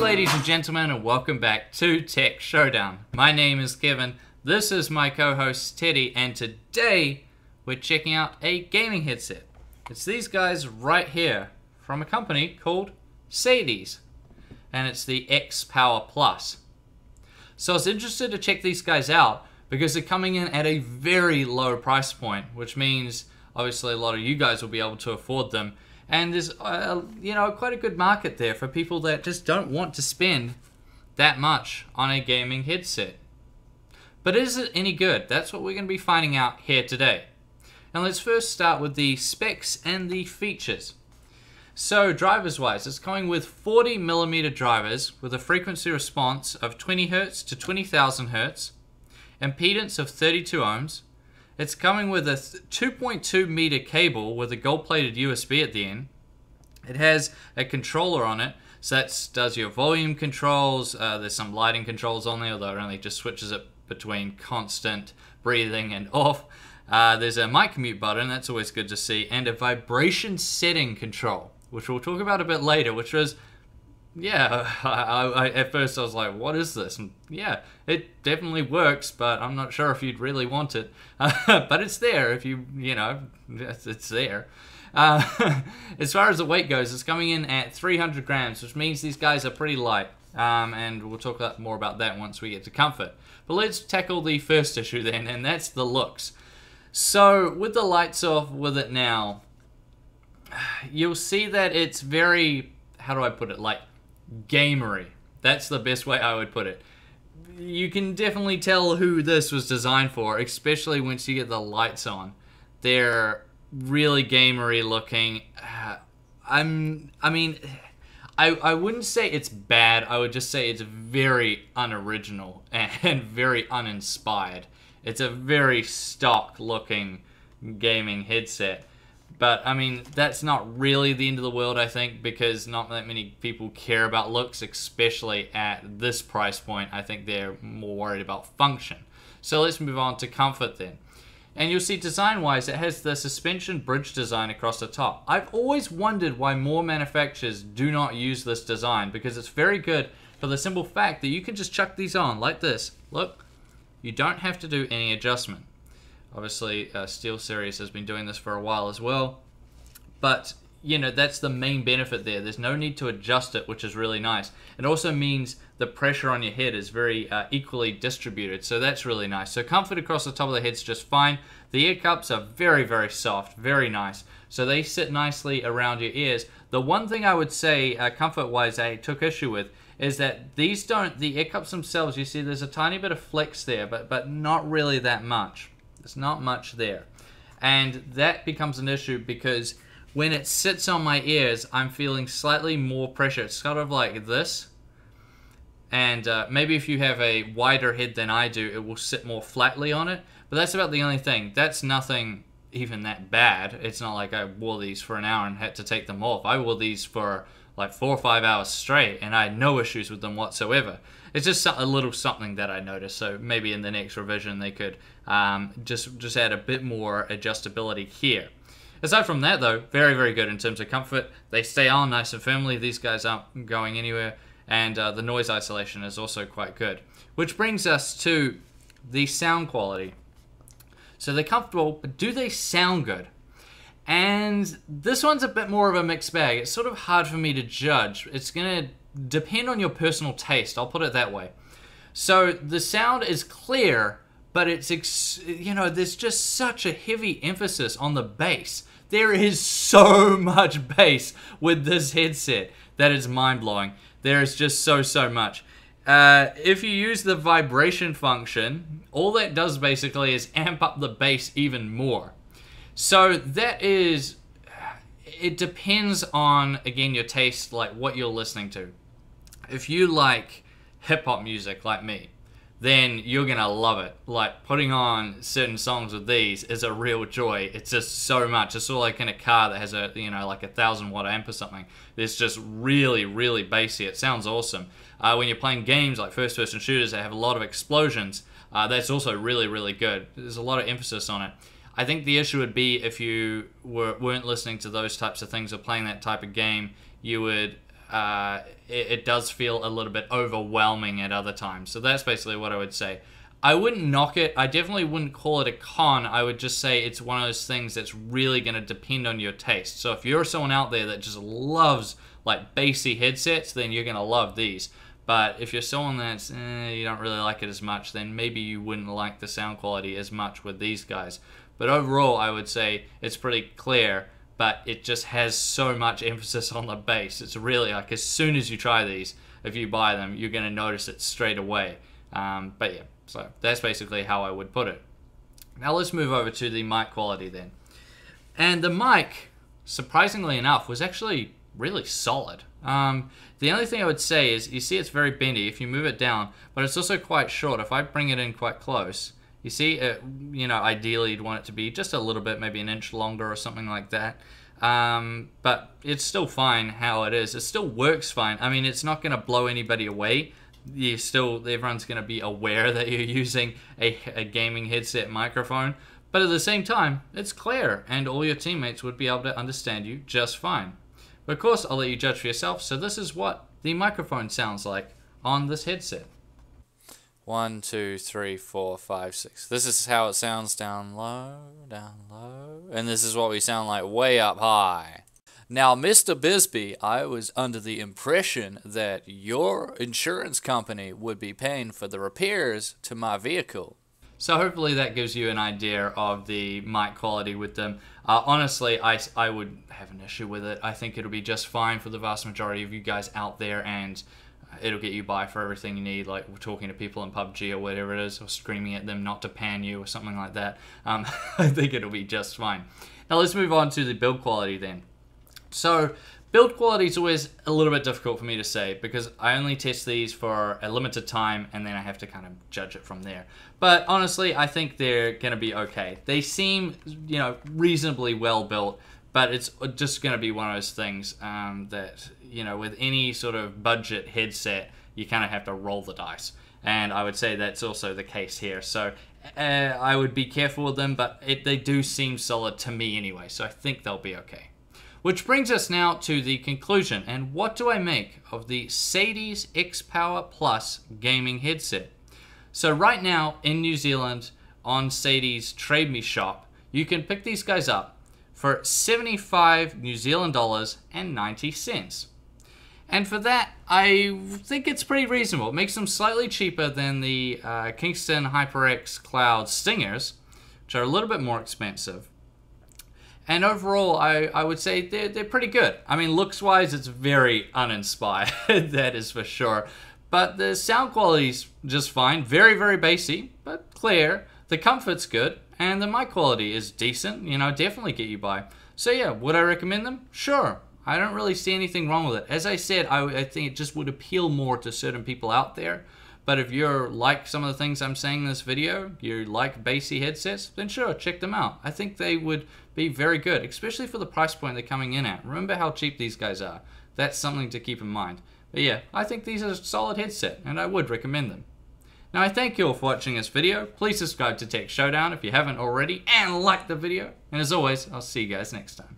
ladies and gentlemen, and welcome back to Tech Showdown. My name is Kevin, this is my co-host Teddy, and today we're checking out a gaming headset. It's these guys right here from a company called Sadie's, and it's the Xpower Plus. So I was interested to check these guys out because they're coming in at a very low price point, which means obviously a lot of you guys will be able to afford them. And there's, quite a good market there for people that just don't want to spend that much on a gaming headset. But is it any good? That's what we're going to be finding out here today. Now let's first start with the specs and the features. So drivers-wise, it's coming with 40mm drivers with a frequency response of 20 Hz to 20,000 Hz, impedance of 32 ohms. It's coming with a 2.2 meter cable with a gold-plated USB at the end. It has a controller on it, so that does your volume controls. There's some lighting controls on there, although it only just switches it between constant, breathing, and off. There's a mic mute button, that's always good to see, and a vibration setting control, which we'll talk about a bit later, which was, at first I was like, what is this? And yeah, it definitely works, but I'm not sure if you'd really want it. But it's there if it's there. As far as the weight goes, it's coming in at 300 grams, which means these guys are pretty light. And we'll talk more about that once we get to comfort. But let's tackle the first issue then, and that's the looks. So with the lights off with it now, you'll see that it's very, how do I put it, like gamery. That's the best way I would put it. You can definitely tell who this was designed for, especially once you get the lights on. They're really gamery looking. I wouldn't say it's bad. I would just say it's very unoriginal and very uninspired. It's a very stock looking gaming headset. But, I mean, that's not really the end of the world, I think, because not that many people care about looks, especially at this price point. I think they're more worried about function. So let's move on to comfort then. And you'll see design-wise, it has the suspension bridge design across the top. I've always wondered why more manufacturers do not use this design, because it's very good for the simple fact that you can just chuck these on like this. Look, you don't have to do any adjustment. Obviously, SteelSeries has been doing this for a while as well. But, that's the main benefit there. There's no need to adjust it, which is really nice. It also means the pressure on your head is very equally distributed, so that's really nice. So comfort across the top of the head's just fine. The ear cups are very, very soft, very nice. So they sit nicely around your ears. The one thing I would say, comfort-wise, I took issue with, is that the ear cups themselves, you see there's a tiny bit of flex there, but not really that much. There's not much there. And that becomes an issue because when it sits on my ears, I'm feeling slightly more pressure. It's sort of like this. And maybe if you have a wider head than I do, it will sit more flatly on it. But that's about the only thing. That's nothing even that bad. It's not like I wore these for an hour and had to take them off. I wore these for like 4 or 5 hours straight, and I had no issues with them whatsoever. It's just a little something that I noticed, so maybe in the next revision they could just add a bit more adjustability here. Aside from that though, very, very good in terms of comfort. They stay on nice and firmly. These guys aren't going anywhere, and the noise isolation is also quite good. Which brings us to the sound quality. So they're comfortable, but do they sound good? And this one's a bit more of a mixed bag. It's sort of hard for me to judge. It's going to depend on your personal taste, I'll put it that way. So the sound is clear, but it's, there's just such a heavy emphasis on the bass. There is so much bass with this headset that is mind-blowing. There is just so much. If you use the vibration function, all that does basically is amp up the bass even more. So that is, it depends on, again, your taste, like what you're listening to. If you like hip-hop music like me, then you're gonna love it. Like putting on certain songs with these is a real joy. It's just so much. It's sort of like in a car that has a, like a 1,000-watt amp or something. It's just really, really bassy. It sounds awesome. When you're playing games like first-person shooters that have a lot of explosions, that's also really, really good. There's a lot of emphasis on it. I think the issue would be if you weren't listening to those types of things or playing that type of game, you would it does feel a little bit overwhelming at other times. So that's basically what I would say. I wouldn't knock it. I definitely wouldn't call it a con. I would just say it's one of those things that's really going to depend on your taste. So if you're someone out there that just loves like bassy headsets, then you're going to love these. But if you're someone that's you don't really like it as much, then maybe you wouldn't like the sound quality as much with these guys. But overall, I would say it's pretty clear, but it just has so much emphasis on the bass. It's really like as soon as you try these, if you buy them, you're going to notice it straight away. But yeah, so that's basically how I would put it. Now let's move over to the mic quality then. And the mic, surprisingly enough, was actually really solid. The only thing I would say is, you see it's very bendy if you move it down, but it's also quite short. If I bring it in quite close, you see, you know, ideally you'd want it to be just a little bit, maybe an inch longer or something like that. But it's still fine how it is. It still works fine. I mean, it's not going to blow anybody away. Everyone's going to be aware that you're using a gaming headset microphone. But at the same time, it's clear, and all your teammates would be able to understand you just fine. But of course, I'll let you judge for yourself. So this is what the microphone sounds like on this headset. 1, 2, 3, 4, 5, 6. This is how it sounds down low, and this is what we sound like way up high. Now, Mr. Bisbee, I was under the impression that your insurance company would be paying for the repairs to my vehicle. So hopefully that gives you an idea of the mic quality with them. Honestly, I would have an issue with it. I think it'll be just fine for the vast majority of you guys out there, and it'll get you by for everything you need, like we're talking to people in PUBG or whatever it is, or screaming at them not to pan you or something like that. I think it'll be just fine. Now let's move on to the build quality then. So build quality is always a little bit difficult for me to say because I only test these for a limited time and then I have to kind of judge it from there. But honestly, I think they're going to be okay. They seem, you know, reasonably well built, but it's just going to be one of those things that, you know, with any sort of budget headset, you kind of have to roll the dice. And I would say that's also the case here. So I would be careful with them, but they do seem solid to me anyway. So I think they'll be okay. Which brings us now to the conclusion. And what do I make of the Sadie's Xpower Plus gaming headset? So right now in New Zealand on Sadie's Trade Me shop, you can pick these guys up for 75 New Zealand dollars and 90 cents. And for that, I think it's pretty reasonable. It makes them slightly cheaper than the Kingston HyperX Cloud Stingers, which are a little bit more expensive. And overall, I would say they're pretty good. I mean, looks-wise, it's very uninspired, that is for sure. But the sound quality's just fine. Very, very bassy, but clear. The comfort's good, and the mic quality is decent. You know, definitely get you by. So yeah, would I recommend them? Sure. I don't really see anything wrong with it. As I said, I think it just would appeal more to certain people out there. But if you're like some of the things I'm saying in this video, you like bassy headsets, then sure, check them out. I think they would be very good, especially for the price point they're coming in at. Remember how cheap these guys are. That's something to keep in mind. But yeah, I think these are a solid headset, and I would recommend them. Now, I thank you all for watching this video. Please subscribe to Tech Showdown if you haven't already, and like the video. And as always, I'll see you guys next time.